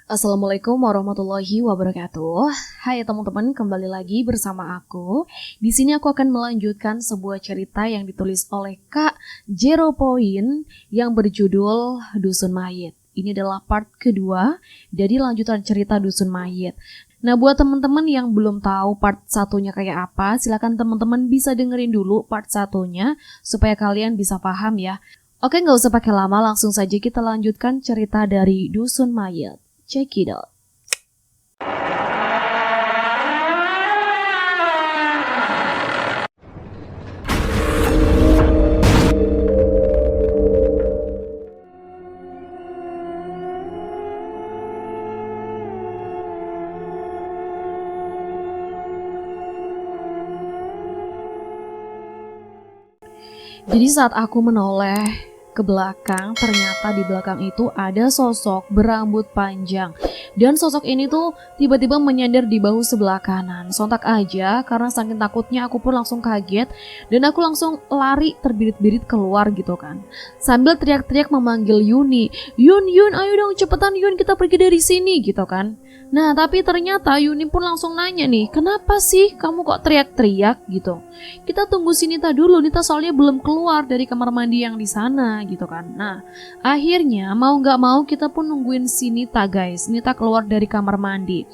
Assalamualaikum warahmatullahi wabarakatuh. Hai teman-teman, kembali lagi bersama aku. Di sini aku akan melanjutkan sebuah cerita yang ditulis oleh Kak Zero Point yang berjudul Dusun Mayit. Ini adalah part kedua dari lanjutan cerita Dusun Mayit. Nah, buat teman-teman yang belum tahu part satunya kayak apa, silakan teman-teman bisa dengerin dulu part satunya supaya kalian bisa paham ya. Oke, nggak usah pakai lama, langsung saja kita lanjutkan cerita dari Dusun Mayit. Check it out. Jadi saat aku menoleh ke belakang, ternyata di belakang itu ada sosok berambut panjang. Dan sosok ini tuh tiba-tiba menyender di bahu sebelah kanan. Sontak aja, karena saking takutnya aku pun langsung kaget. Dan aku langsung lari terbirit-birit keluar gitu kan. Sambil teriak-teriak memanggil Yuni. Yun, ayo dong cepetan Yun, kita pergi dari sini gitu kan. Nah tapi ternyata Yuni pun langsung nanya nih, kenapa sih kamu kok teriak-teriak gitu. Kita tunggu si Nita dulu, Nita soalnya belum keluar dari kamar mandi yang di sana gitu kan. Nah akhirnya mau gak mau kita pun nungguin si Nita guys. Nita keluar dari kamar mandi.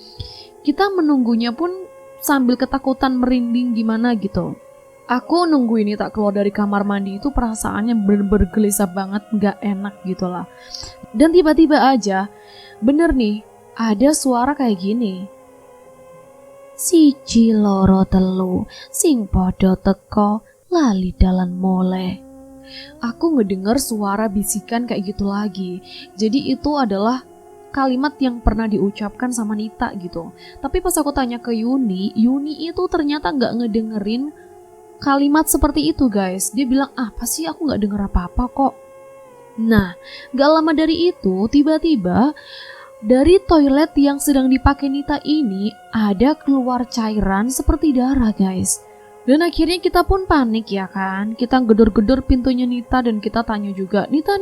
Kita menunggunya pun sambil ketakutan merinding gimana gitu. Aku nungguin Nita keluar dari kamar mandi itu perasaannya bener-bener gelisah banget, gak enak gitu lah. Dan tiba-tiba aja bener nih ada suara kayak gini. Siji loro telu sing podo teko lali dalan mole. Aku ngedenger suara bisikan kayak gitu lagi. Jadi itu adalah kalimat yang pernah diucapkan sama Nita gitu. Tapi pas aku tanya ke Yuni itu ternyata gak ngedengerin kalimat seperti itu guys. Dia bilang, apa sih, aku gak denger apa-apa kok. Nah gak lama dari itu tiba-tiba dari toilet yang sedang dipakai Nita ini ada keluar cairan seperti darah guys. Dan akhirnya kita pun panik ya kan. Kita gedor-gedor pintunya Nita dan kita tanya juga, Nita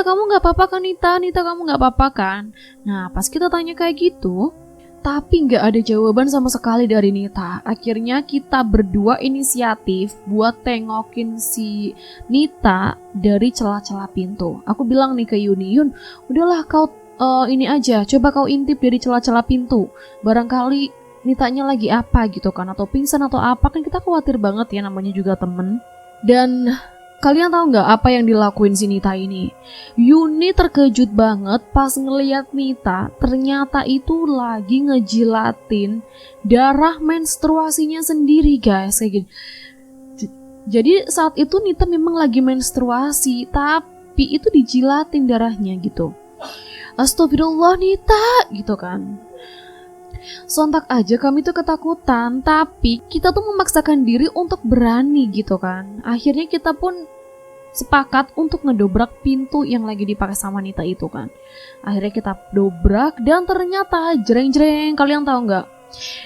kamu gak apa-apa kan Nita kamu gak apa-apa kan. Nah pas kita tanya kayak gitu, tapi gak ada jawaban sama sekali dari Nita. Akhirnya kita berdua inisiatif buat tengokin si Nita dari celah-celah pintu. Aku bilang nih ke Yuni, Yun udahlah kau ini aja, coba kau intip dari celah-celah pintu. Barangkali Nitanya lagi apa gitu kan, atau pingsan atau apa, kan kita khawatir banget ya, namanya juga temen. Dan kalian tahu nggak apa yang dilakuin si Nita ini? Yuni terkejut banget pas ngeliat Nita ternyata itu lagi ngejilatin darah menstruasinya sendiri guys, kayak gini. Jadi saat itu Nita memang lagi menstruasi, tapi itu dijilatin darahnya gitu. Astagfirullah Nita gitu kan. Sontak aja kami tuh ketakutan, tapi kita tuh memaksakan diri untuk berani gitu kan. Akhirnya kita pun sepakat untuk ngedobrak pintu yang lagi dipakai sama Nita itu kan. Akhirnya kita dobrak dan ternyata jreng-jreng, kalian tahu nggak?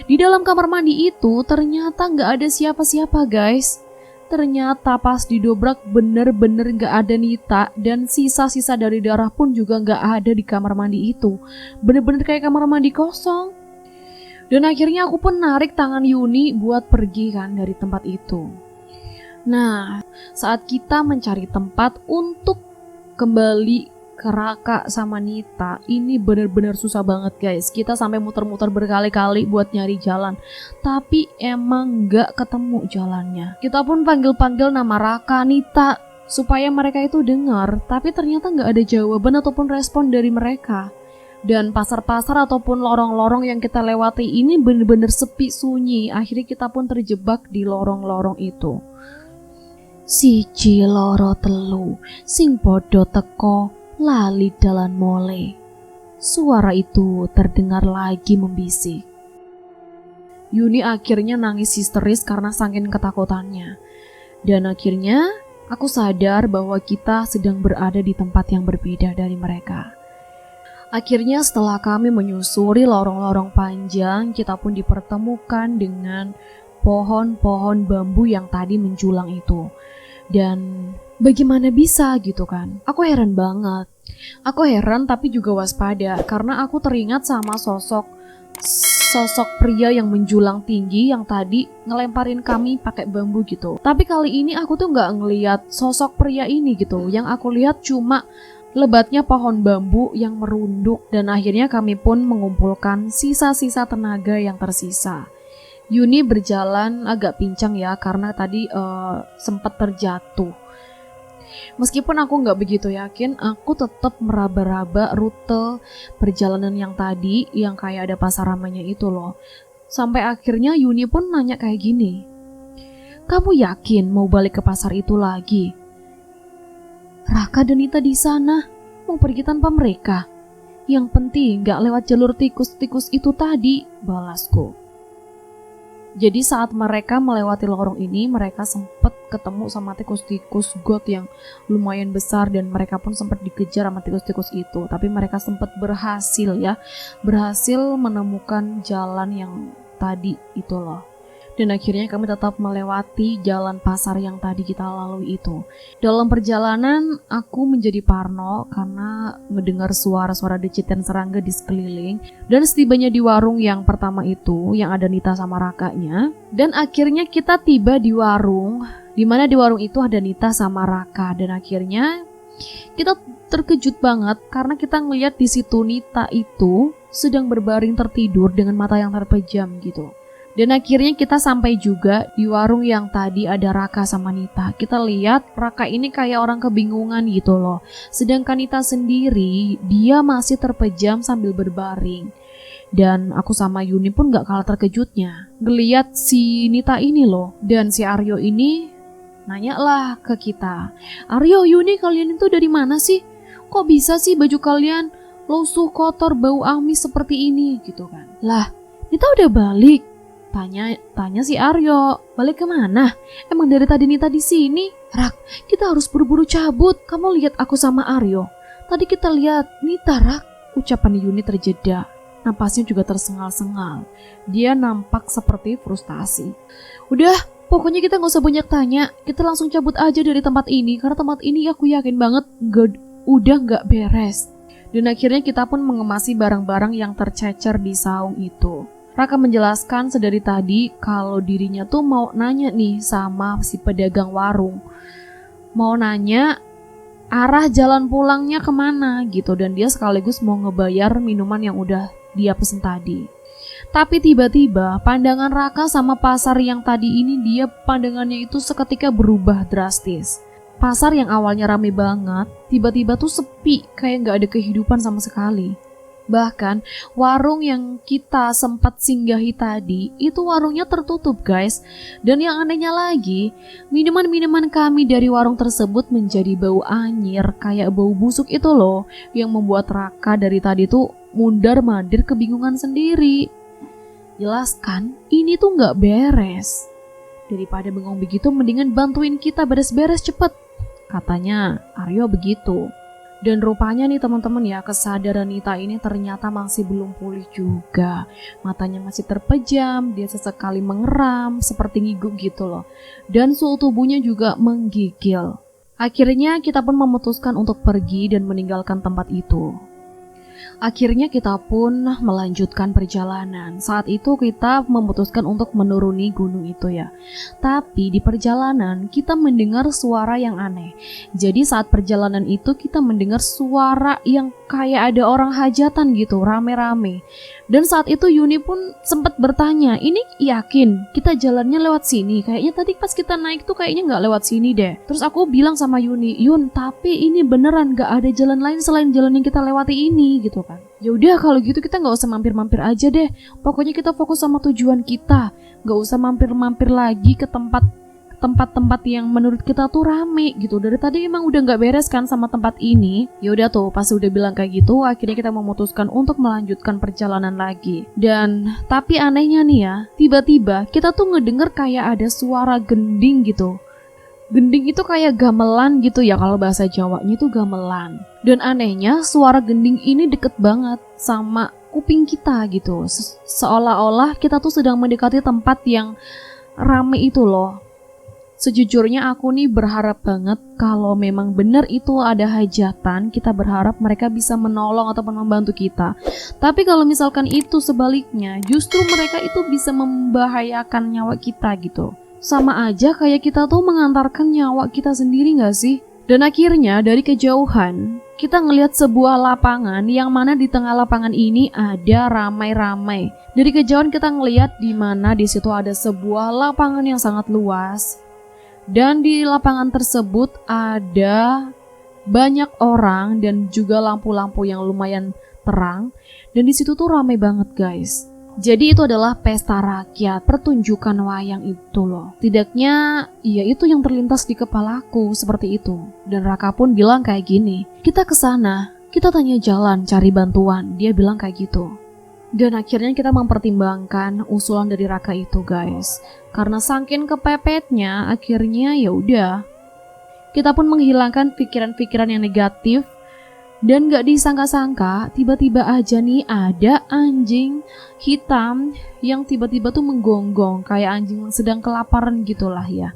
Di dalam kamar mandi itu ternyata nggak ada siapa-siapa guys. Ternyata pas didobrak bener-bener gak ada Nita, dan sisa-sisa dari darah pun juga gak ada di kamar mandi itu. Bener-bener kayak kamar mandi kosong. Dan akhirnya aku pun narik tangan Yuni buat pergi kan dari tempat itu. Nah saat kita mencari tempat untuk kembali ke Raka sama Nita, ini bener-bener susah banget guys. Kita sampai muter-muter berkali-kali buat nyari jalan, tapi emang gak ketemu jalannya. Kita pun panggil-panggil nama Raka, Nita supaya mereka itu dengar, tapi ternyata gak ada jawaban ataupun respon dari mereka. Dan pasar-pasar ataupun lorong-lorong yang kita lewati ini bener-bener sepi sunyi. Akhirnya kita pun terjebak di lorong-lorong itu. Siji loro telu sing podo teko lali dalan mole. Suara itu terdengar lagi membisik. Yuni akhirnya nangis histeris karena saking ketakutannya. Dan akhirnya aku sadar bahwa kita sedang berada di tempat yang berbeda dari mereka. Akhirnya setelah kami menyusuri lorong-lorong panjang, kita pun dipertemukan dengan pohon-pohon bambu yang tadi menjulang itu. Dan Bagaimana bisa gitu kan? Aku heran banget. Aku heran tapi juga waspada karena aku teringat sama sosok pria yang menjulang tinggi yang tadi ngelemparin kami pakai bambu gitu. Tapi kali ini aku tuh nggak ngelihat sosok pria ini gitu. Yang aku lihat cuma lebatnya pohon bambu yang merunduk, dan akhirnya kami pun mengumpulkan sisa-sisa tenaga yang tersisa. Yuni berjalan agak pincang ya karena tadi sempat terjatuh. Meskipun aku nggak begitu yakin, aku tetap meraba-raba rute perjalanan yang tadi yang kayak ada pasar ramanya itu loh. Sampai akhirnya Yuni pun nanya kayak gini, "Kamu yakin mau balik ke pasar itu lagi? Raka dan Nita di sana, mau pergi tanpa mereka. Yang penting gak lewat jalur tikus-tikus itu tadi," balasku. Jadi saat mereka melewati lorong ini, mereka sempat ketemu sama tikus-tikus got yang lumayan besar, dan mereka pun sempat dikejar sama tikus-tikus itu. Tapi mereka sempat berhasil menemukan jalan yang tadi itu loh. Dan akhirnya kami tetap melewati jalan pasar yang tadi kita lalui itu. Dalam perjalanan aku menjadi parno karena mendengar suara-suara decit dan serangga di sekeliling. Dan setibanya di warung yang pertama itu yang ada Nita sama Rakanya. Dan akhirnya kita tiba di warung, dimana di warung itu ada Nita sama Raka. Dan akhirnya kita terkejut banget karena kita ngeliat di situ Nita itu sedang berbaring tertidur dengan mata yang terpejam gitu. Dan akhirnya kita sampai juga di warung yang tadi ada Raka sama Nita. Kita lihat Raka ini kayak orang kebingungan gitu loh. Sedangkan Nita sendiri, dia masih terpejam sambil berbaring. Dan aku sama Yuni pun gak kalah terkejutnya ngeliat si Nita ini loh. Dan si Aryo ini nanya lah ke kita, "Aryo, Yuni, kalian itu dari mana sih? Kok bisa sih baju kalian lusuh, kotor, bau amis seperti ini?" gitu kan. "Lah, Nita udah balik," Tanya si Aryo. "Balik kemana? Emang dari tadi Nita di sini?" "Rak, kita harus buru-buru cabut. Kamu lihat aku sama Aryo. Tadi kita lihat Nita, Rak." Ucapan Yuni terjeda. Napasnya juga tersengal-sengal. Dia nampak seperti frustasi. "Udah, pokoknya kita gak usah banyak tanya. Kita langsung cabut aja dari tempat ini. Karena tempat ini aku yakin banget udah gak beres." Dan akhirnya kita pun mengemasi barang-barang yang tercecer di saung itu. Raka menjelaskan sedari tadi kalau dirinya tuh mau nanya nih sama si pedagang warung. Mau nanya arah jalan pulangnya kemana gitu, dan dia sekaligus mau ngebayar minuman yang udah dia pesen tadi. Tapi tiba-tiba pandangan Raka sama pasar yang tadi ini, dia pandangannya itu seketika berubah drastis. Pasar yang awalnya rame banget, tiba-tiba tuh sepi, kayak gak ada kehidupan sama sekali. Bahkan warung yang kita sempat singgahi tadi, itu warungnya tertutup guys. Dan yang anehnya lagi, minuman-minuman kami dari warung tersebut menjadi bau anyir, kayak bau busuk itu loh, yang membuat Raka dari tadi tuh mundar-mandir kebingungan sendiri. Jelas kan, ini tuh gak beres. Daripada bengong begitu, mendingan bantuin kita beres-beres cepet, katanya Aryo begitu. Dan rupanya nih teman-teman ya, kesadaran Nita ini ternyata masih belum pulih juga. Matanya masih terpejam, dia sesekali mengeram seperti ngiguk gitu loh. Dan suhu tubuhnya juga menggigil. Akhirnya kita pun memutuskan untuk pergi dan meninggalkan tempat itu. Akhirnya kita pun melanjutkan perjalanan. Saat itu kita memutuskan untuk menuruni gunung itu ya. Tapi di perjalanan kita mendengar suara yang aneh. Jadi saat perjalanan itu kita mendengar suara yang kayak ada orang hajatan gitu, rame-rame. Dan saat itu Yuni pun sempat bertanya, "Ini yakin kita jalannya lewat sini? Kayaknya tadi pas kita naik tuh kayaknya gak lewat sini deh." Terus aku bilang sama Yuni, "Yun, tapi ini beneran gak ada jalan lain selain jalan yang kita lewati ini," gitu kan. "Ya udah kalau gitu kita gak usah mampir-mampir aja deh. Pokoknya kita fokus sama tujuan kita. Gak usah mampir-mampir lagi ke tempat-tempat yang menurut kita tuh rame gitu. Dari tadi emang udah gak beres kan sama tempat ini." Ya udah tuh, pas udah bilang kayak gitu, akhirnya kita memutuskan untuk melanjutkan perjalanan lagi. Dan tapi anehnya nih ya, tiba-tiba kita tuh ngedenger kayak ada suara gending gitu. Gending itu kayak gamelan gitu ya, kalau bahasa Jawanya itu gamelan. Dan anehnya suara gending ini deket banget sama kuping kita gitu. Seolah-olah kita tuh sedang mendekati tempat yang rame itu loh. Sejujurnya aku nih berharap banget kalau memang benar itu ada hajatan, kita berharap mereka bisa menolong ataupun membantu kita. Tapi kalau misalkan itu sebaliknya, justru mereka itu bisa membahayakan nyawa kita gitu. Sama aja kayak kita tuh mengantarkan nyawa kita sendiri gak sih? Dan akhirnya dari kejauhan, kita ngelihat sebuah lapangan yang mana di tengah lapangan ini ada ramai-ramai. Dari kejauhan kita ngelihat di mana di situ ada sebuah lapangan yang sangat luas. Dan di lapangan tersebut ada banyak orang dan juga lampu-lampu yang lumayan terang. Dan di situ tuh ramai banget guys. Jadi itu adalah pesta rakyat, pertunjukan wayang itu loh. Tidaknya ya itu yang terlintas di kepalaku seperti itu. Dan Raka pun bilang kayak gini, kita ke sana, kita tanya jalan, cari bantuan. Dia bilang kayak gitu. Dan akhirnya kita mempertimbangkan usulan dari Raka itu guys. Karena saking kepepetnya, akhirnya ya udah. Kita pun menghilangkan pikiran-pikiran yang negatif. Dan gak disangka-sangka, tiba-tiba aja nih ada anjing hitam yang tiba-tiba tuh menggonggong. Kayak anjing yang sedang kelaparan gitulah ya.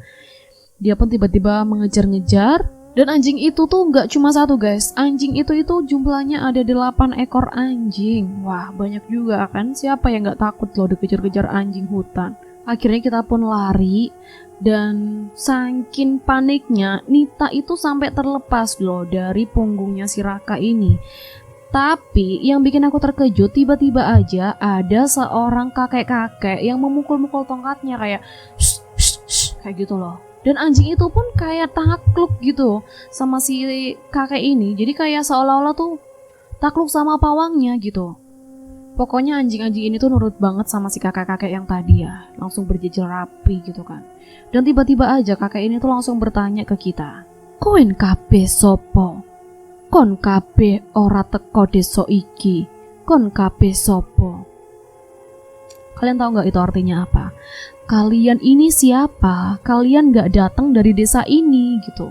Dia pun tiba-tiba mengejar-ngejar. Dan anjing itu tuh gak cuma satu guys. Anjing itu jumlahnya ada 8 ekor anjing. Wah banyak juga kan. Siapa yang gak takut loh dikejar-kejar anjing hutan. Akhirnya kita pun lari. Dan saking paniknya Nita itu sampai terlepas loh dari punggungnya si Raka ini. Tapi yang bikin aku terkejut, tiba-tiba aja ada seorang kakek-kakek yang memukul-mukul tongkatnya kayak shh, shh, shh, kayak gitu loh. Dan anjing itu pun kayak takluk gitu sama si kakek ini. Jadi kayak seolah-olah tuh takluk sama pawangnya gitu. Pokoknya anjing-anjing ini tuh nurut banget sama si kakek-kakek yang tadi ya. Langsung berjejer rapi gitu kan. Dan tiba-tiba aja kakek ini tuh langsung bertanya ke kita. Koen kabeh sopo? Kon kabeh ora teko desa iki. Kon kabeh sopo? Kalian tahu gak itu artinya apa? Kalian ini siapa? Kalian gak datang dari desa ini gitu.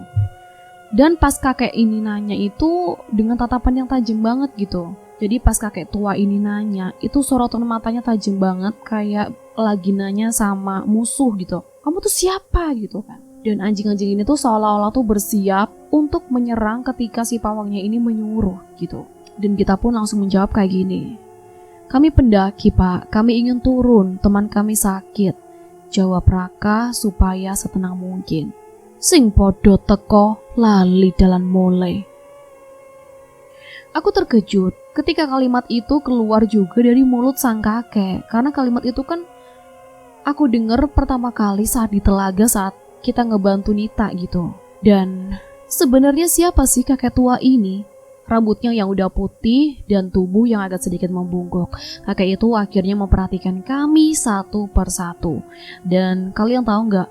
Dan pas kakek ini nanya itu dengan tatapan yang tajam banget gitu. Jadi pas kakek tua ini nanya, itu sorotan matanya tajam banget kayak lagi nanya sama musuh gitu. Kamu tuh siapa gitu kan. Dan anjing-anjing ini tuh seolah-olah tuh bersiap untuk menyerang ketika si pawangnya ini menyuruh gitu. Dan kita pun langsung menjawab kayak gini. Kami pendaki pak, kami ingin turun, teman kami sakit. Jawab Raka supaya setenang mungkin. Sing podo teko lali dalan mulai. Aku terkejut ketika kalimat itu keluar juga dari mulut sang kakek. Karena kalimat itu kan aku dengar pertama kali saat di telaga saat kita ngebantu Nita gitu. Dan sebenarnya siapa sih kakek tua ini? Rambutnya yang udah putih dan tubuh yang agak sedikit membungkuk. Kakek itu akhirnya memperhatikan kami satu persatu. Dan kalian tahu nggak?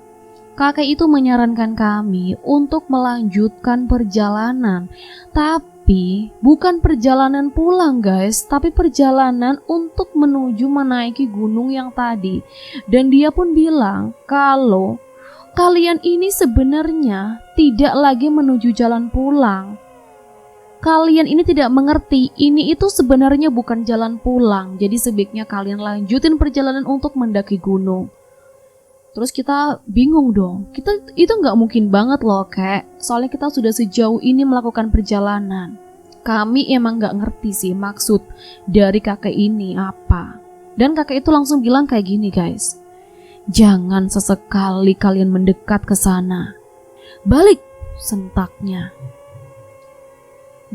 Kakek itu menyarankan kami untuk melanjutkan perjalanan. Tapi bukan perjalanan pulang guys, tapi perjalanan untuk menuju menaiki gunung yang tadi. Dan dia pun bilang kalau kalian ini sebenarnya tidak lagi menuju jalan pulang. Kalian ini tidak mengerti, ini itu sebenarnya bukan jalan pulang. Jadi sebaiknya kalian lanjutin perjalanan untuk mendaki gunung. Terus kita bingung dong, kita itu nggak mungkin banget loh kek, soalnya kita sudah sejauh ini melakukan perjalanan. Kami emang nggak ngerti sih maksud dari kakek ini apa. Dan kakek itu langsung bilang kayak gini guys, jangan sesekali kalian mendekat ke sana. Balik, sentaknya.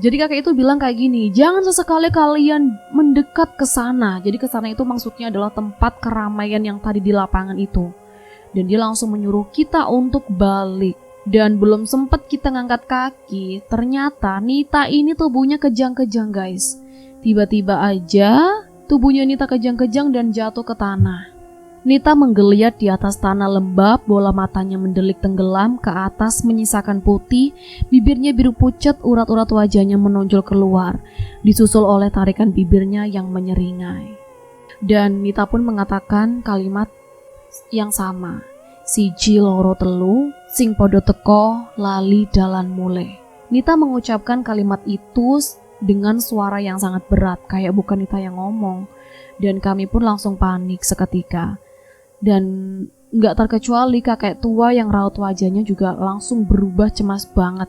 Jadi kakek itu bilang kayak gini, jangan sesekali kalian mendekat ke sana. Jadi ke sana itu maksudnya adalah tempat keramaian yang tadi di lapangan itu. Dan dia langsung menyuruh kita untuk balik. Dan belum sempat kita ngangkat kaki, ternyata Nita ini tubuhnya kejang-kejang guys. Tiba-tiba aja tubuhnya Nita kejang-kejang dan jatuh ke tanah. Nita menggeliat di atas tanah lembab, bola matanya mendelik tenggelam ke atas menyisakan putih, bibirnya biru pucat, urat-urat wajahnya menonjol keluar, disusul oleh tarikan bibirnya yang menyeringai. Dan Nita pun mengatakan kalimat yang sama, siji loro telu sing podo teko lali dalan mule. Nita mengucapkan kalimat itu dengan suara yang sangat berat, kayak bukan Nita yang ngomong. Dan kami pun langsung panik seketika. Dan nggak terkecuali kakek tua yang raut wajahnya juga langsung berubah cemas banget.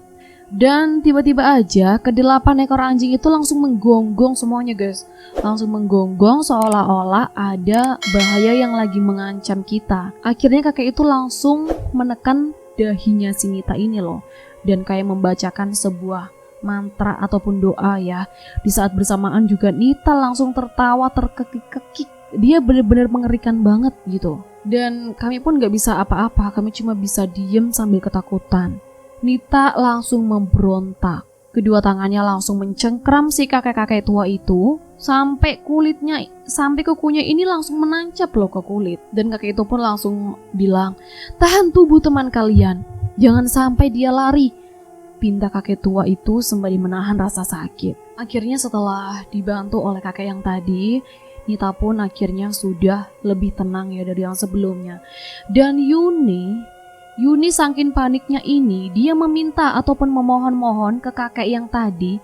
Dan tiba-tiba aja ke-8 ekor anjing itu langsung menggonggong semuanya guys. Langsung menggonggong seolah-olah ada bahaya yang lagi mengancam kita. Akhirnya kakek itu langsung menekan dahinya si Nita ini loh. Dan kayak membacakan sebuah mantra ataupun doa ya. Di saat bersamaan juga Nita langsung tertawa terkekik-kekik. Dia benar-benar mengerikan banget gitu. Dan kami pun gak bisa apa-apa. Kami cuma bisa diem sambil ketakutan. Nita langsung memberontak. Kedua tangannya langsung mencengkram si kakek-kakek tua itu sampai kulitnya, sampai kukunya ini langsung menancap loh ke kulit. Dan kakek itu pun langsung bilang, "Tahan tubuh teman kalian, jangan sampai dia lari." Pinta kakek tua itu sembari menahan rasa sakit. Akhirnya setelah dibantu oleh kakek yang tadi, Nita pun akhirnya sudah lebih tenang ya dari yang sebelumnya. Dan Yuni saking paniknya ini, dia meminta ataupun memohon-mohon ke kakek yang tadi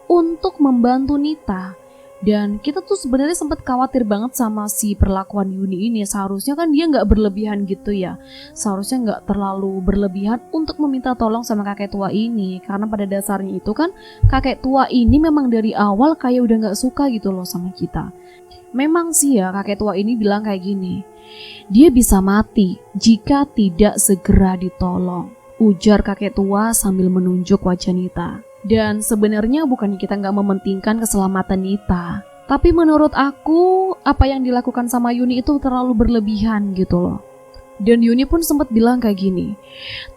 untuk membantu Nita. Dan kita tuh sebenarnya sempat khawatir banget sama si perlakuan Yuni ini. Seharusnya kan dia nggak berlebihan gitu ya. Seharusnya nggak terlalu berlebihan untuk meminta tolong sama kakek tua ini. Karena pada dasarnya itu kan kakek tua ini memang dari awal kayak udah nggak suka gitu loh sama kita. Memang sih ya kakek tua ini bilang kayak gini, "Dia bisa mati jika tidak segera ditolong," ujar kakek tua sambil menunjuk wajah Nita. Dan sebenarnya bukannya kita nggak mementingkan keselamatan Nita, tapi menurut aku apa yang dilakukan sama Yuni itu terlalu berlebihan gitu loh. Dan Yuni pun sempat bilang kayak gini,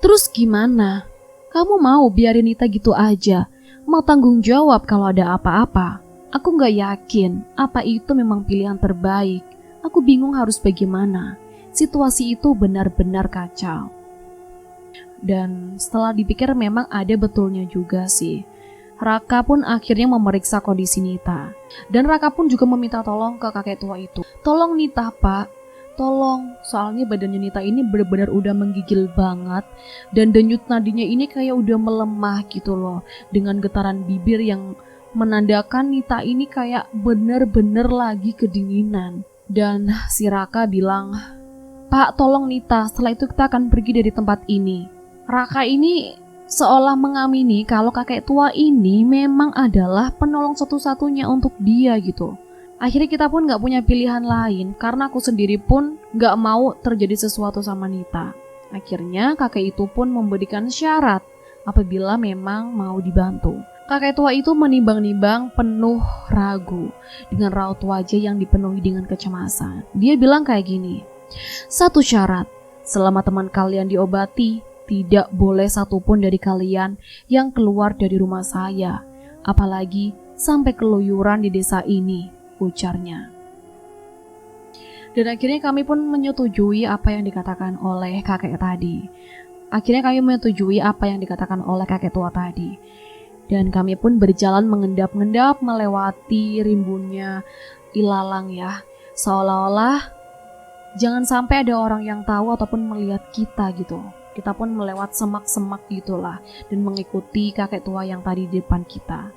"Terus gimana? Kamu mau biarin Nita gitu aja? Mau tanggung jawab kalau ada apa-apa? Aku gak yakin apa itu memang pilihan terbaik. Aku bingung harus bagaimana. Situasi itu benar-benar kacau." Dan setelah dipikir memang ada betulnya juga sih. Raka pun akhirnya memeriksa kondisi Nita. Dan Raka pun juga meminta tolong ke kakek tua itu. "Tolong Nita pak, tolong. Soalnya badannya Nita ini benar-benar udah menggigil banget. Dan denyut nadinya ini kayak udah melemah gitu loh. Dengan getaran bibir yang menandakan Nita ini kayak bener-bener lagi kedinginan." Dan si Raka bilang, "Pak, tolong Nita, setelah itu kita akan pergi dari tempat ini." Raka ini seolah mengamini kalau kakek tua ini memang adalah penolong satu-satunya untuk dia gitu. Akhirnya kita pun gak punya pilihan lain karena aku sendiri pun gak mau terjadi sesuatu sama Nita. Akhirnya kakek itu pun memberikan syarat apabila memang mau dibantu. Kakek tua itu menimbang-nimbang penuh ragu dengan raut wajah yang dipenuhi dengan kecemasan. Dia bilang kayak gini, "Satu syarat, selama teman kalian diobati, tidak boleh satupun dari kalian yang keluar dari rumah saya, apalagi sampai keluyuran di desa ini," ujarnya. Dan akhirnya kami pun menyetujui apa yang dikatakan oleh kakek tadi. Akhirnya kami menyetujui apa yang dikatakan oleh kakek tua tadi. Dan kami pun berjalan mengendap-endap melewati rimbunnya ilalang ya. Seolah-olah jangan sampai ada orang yang tahu ataupun melihat kita gitu. Kita pun melewat semak-semak gitulah dan mengikuti kakek tua yang tadi di depan kita.